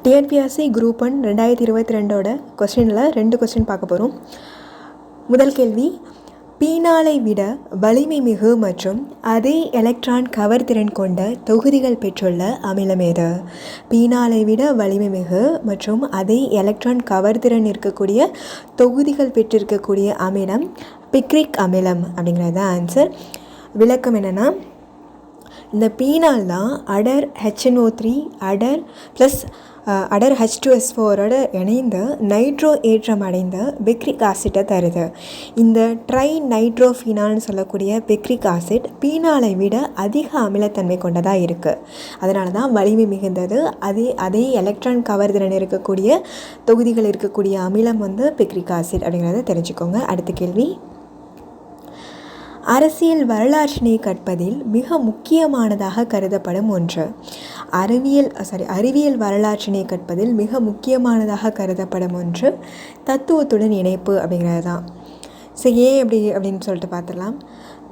TNPSC group 1 2022 கொஸ்டினில் 2 question பார்க்க போகிறோம். முதல் கேள்வி, பீனாலை விட வலிமை மிகு மற்றும் அதே எலக்ட்ரான் கவர்திறன் கொண்ட தொகுதிகள் பெற்றுள்ள அமிலம் எது? பீனாலை விட வலிமை மிகு மற்றும் அதே எலக்ட்ரான் கவர்திறன் இருக்கக்கூடிய தொகுதிகள் பெற்றிருக்கக்கூடிய அமிலம் பிக்ரிக் அமிலம் அப்படிங்கிறது தான் ஆன்சர். விளக்கம் என்னென்னா, இந்த பீனால் தான் அடர் HNO3 அடர் ப்ளஸ் அடர் H2SO4ஓட இணைந்து நைட்ரோ ஏற்றம் அடைந்த பிக்ரிக் ஆசிட்டை தருது. இந்த ட்ரை நைட்ரோஃபினால்னு சொல்லக்கூடிய பிக்ரிக் ஆசிட் பீனாலை விட அதிக அமிலத்தன்மை கொண்டதாக இருக்குது. அதனால தான் வலிமை மிகுந்தது. அதே எலக்ட்ரான் கவர்திறன் இருக்கக்கூடிய தொகுதிகள் இருக்கக்கூடிய அமிலம் பிக்ரிக் ஆசிட் அப்படிங்கிறத தெரிஞ்சுக்கோங்க. அடுத்த கேள்வி, அரசியல் வரலாற்றினை கற்பதில் மிக முக்கியமானதாக கருதப்படும் ஒன்று. அறிவியல் வரலாற்றினை கற்பதில் மிக முக்கியமானதாக கருதப்படும் ஒன்று தத்துவத்துடன் இணைப்பு அப்படிங்கிறது தான். ஏன் அப்படின்னு சொல்லிட்டு பார்த்துடலாம்.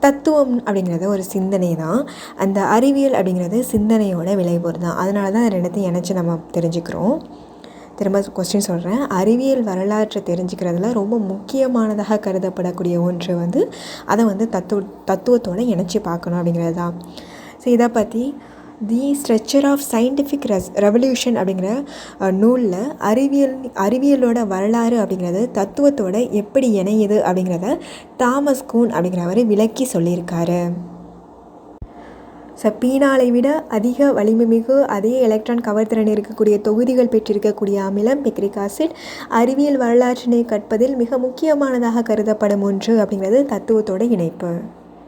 தத்துவம் அப்படிங்கிறது ஒரு சிந்தனை தான். அந்த அறிவியல் அப்படிங்கிறது சிந்தனையோட விளைபொருள் தான். அதனால தான் ரெண்டுத்தையும் இணைச்சி நம்ம தெரிஞ்சுக்கிறோம். திரும்ப கொஸ்டின் சொல்கிறேன். அறிவியல் வரலாற்றை தெரிஞ்சுக்கிறதுல ரொம்ப முக்கியமானதாக கருதப்படக்கூடிய ஒன்று அதை தத்துவத்தோடு இணைச்சி பார்க்கணும் அப்படிங்கிறது தான். ஸோ இதை பற்றி the structure of scientific revolution அப்படிங்கிற நூலில் அறிவியலோட வரலாறு அப்படிங்கிறது தத்துவத்தோடு எப்படி இணையுது அப்படிங்கிறத தாமஸ் கூன் அப்படிங்கிறவர் விளக்கி சொல்லியிருக்காரு. பீனாலை விட அதிக வலிமை மிகு அதே எலக்ட்ரான் கவர்திறன் இருக்கக்கூடிய தொகுதிகள் பெற்றிருக்கக்கூடிய அமிலம் பிக்ரிக் ஆசிட் அறிவியல் வரலாற்றினை கற்பதில் மிக முக்கியமானதாக கருதப்படும் ஒன்று அப்படிங்கிறது தத்துவத்தோட இணைப்பு.